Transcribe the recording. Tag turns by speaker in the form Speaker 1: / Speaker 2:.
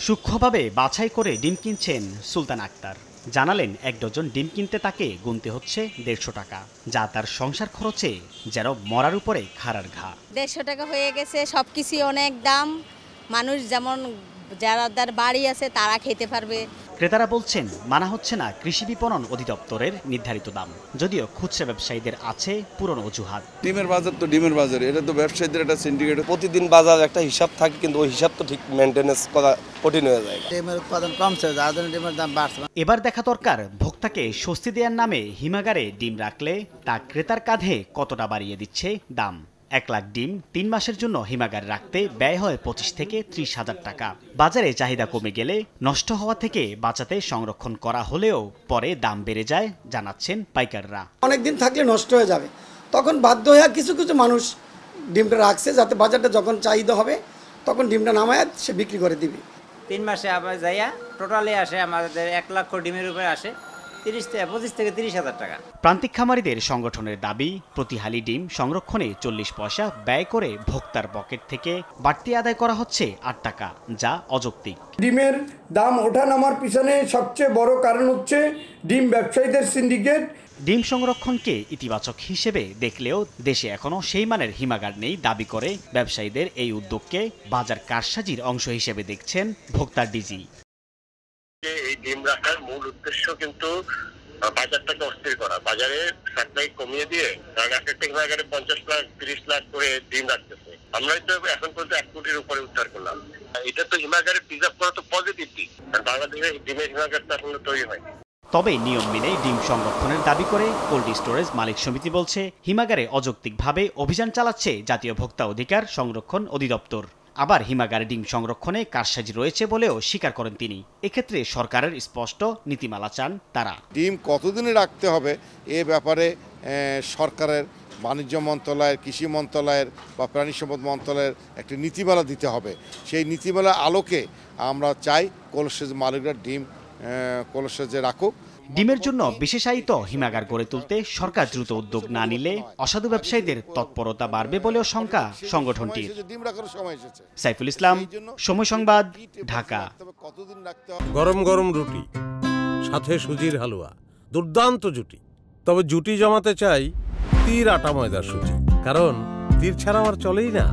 Speaker 1: সূক্ষ্মভাবে বাছাই করে ডিম কিনছেন সুলতান আক্তার। জানালেন ১ ডজন ডিম কিনতে তাকে গুনতে হচ্ছে ১৫০ টাকা, যা তার সংসার খরচে যেন মরার উপরে খাড়ার ঘা।
Speaker 2: ১৫০ টাকা হয়ে গেছে, সবকিছু অনেক দাম। মানুষ যেমন যারা বাড়ি আছে তারা খেতে পারবে।
Speaker 1: ক্রেতারা বলছেন মানা হচ্ছে না কৃষি বিপণন অধিদপ্তরের নির্ধারিত দাম, যদিও খুচরা ব্যবসায়ীদের আছে পুরনো অজুহাত।
Speaker 3: ডিমের বাজার তো ডিমের বাজার, এটা তো ব্যবসায়ীদের একটা সিন্ডিকেট।
Speaker 4: প্রতিদিন বাজার একটা হিসাব থাকে, কিন্তু ওই হিসাব তো ঠিক মেনটেনেন্স করা কঠিন হয়ে যায়।
Speaker 5: ডিমের উৎপাদন কমছে, যার জন্য ডিমের দাম বাড়ছে।
Speaker 1: এবার দেখা দরকার ভোক্তাকে স্বস্তি দেওয়ার নামে হিমাগারে ডিম রাখলে তা ক্রেতার কাঁধে কতটা বাড়িয়ে দিচ্ছে দাম। ১ লাখ ডিম ৩ মাসের জন্য হিমাগারে রাখতে ব্যয় হয় ২৫ থেকে ৩০ হাজার টাকা। বাজারে চাহিদা কমে গেলে নষ্ট হওয়া থেকে বাঁচাতে সংরক্ষণ করা হলেও পরে দাম বেড়ে যায় জানাচ্ছেন পাইকাররা।
Speaker 6: অনেকদিন থাকলে নষ্ট হয়ে যাবে, তখন বাধ্য হয়ে কিছু কিছু মানুষ ডিমটা রাখছে যাতে বাজারটা যখন চাহিদা হবে তখন ডিমটা নামায় সে বিক্রি করে দিবে।
Speaker 7: ৩ মাসে আবার যাইয়া টোটালে আসে আমাদের ১ লক্ষ ডিমের উপরে আসে ২৫ থেকে ৩০ হাজার টাকা।
Speaker 1: প্রান্তিক খামারিদের সংগঠনের দাবি, প্রতি হালি ডিম সংরক্ষণে ৪০ পয়সা ব্যয় করে ভোক্তার পকেট থেকে বাড়তি আদায় করা হচ্ছে ৮ টাকা, যা অযৌক্তিক।
Speaker 8: ডিমের দাম ওঠানামার পিছনে সবচেয়ে বড় কারণ হচ্ছে ডিম ব্যবসায়ীদের সিন্ডিকেট।
Speaker 1: ডিম সংরক্ষণকে ইতিবাচক হিসেবে দেখলেও দেশে এখনো সেই মানের হিমাগার নেই দাবি করে ব্যবসায়ীদের এই উদ্যোগকে বাজার কারসাজির অংশ হিসেবে দেখছেন ভোক্তা ডিজি।
Speaker 9: এই ডিম রাখার মূল উদ্দেশ্য কিন্তু বাজারটাকে অস্থির করা, বাজারে সাপ্লাই কমিয়ে দিয়ে, কারণ একটা হিমাগারে ৫০ লাখ ৩০ লাখ করে ডিম রাখতেছে। আমরাই তো এখন পর্যন্ত ১ কোটির উপরে উদ্ধার করলাম। এটা তো হিমাগারে প্রিজার্ভ করা তো পজিটিভ দিক, বাংলাদেশে ডিমের হিমাগার তো এখনো তৈরি হয়নি।
Speaker 1: তবে নিয়ম মেনে ডিম সংরক্ষণের দাবি করে কোল্ড স্টোরেজ মালিক সমিতি বলছে হিমাগারে অযৌক্তিকভাবে অভিযান চালাচ্ছে জাতীয় ভোক্তা অধিকার সংরক্ষণ অধিদপ্তর। আবার হিমাগারে ডিম সংরক্ষণে কারসাজি রয়েছে বলেও স্বীকার করেন তিনি। এক্ষেত্রে সরকারের স্পষ্ট নীতিমালা চান তারা।
Speaker 3: ডিম কতদিনে রাখতে হবে এ ব্যাপারে সরকারের বাণিজ্য মন্ত্রণালয়ের, কৃষি মন্ত্রণালয়ের বা প্রাণী সম্পদ মন্ত্রণালয়ের একটি নীতিমালা দিতে হবে। সেই নীতিমালার আলোকে আমরা চাই কোল্ড স্টোরেজ মালিকরা ডিম কোল্ড স্টোরেজে রাখুক।
Speaker 1: ডিমের জন্য বিশেষায়িত হিমাগার গড়ে তুলতে সরকার দ্রুত উদ্যোগ না নিলে অসাধু ব্যবসায়ীদের তৎপরতা বাড়বে বলেও শঙ্কা সংগঠনটির। সাইফুল ইসলাম, সময় সংবাদ, ঢাকা।
Speaker 10: গরম গরম রুটি, সাথে সুজির হালুয়া, দুর্দান্ত জুটি। তবে জুটি জমাতে চাই তীর আটা ময়দার সুজি, কারণ তীর ছাড়া আমার চলেই না।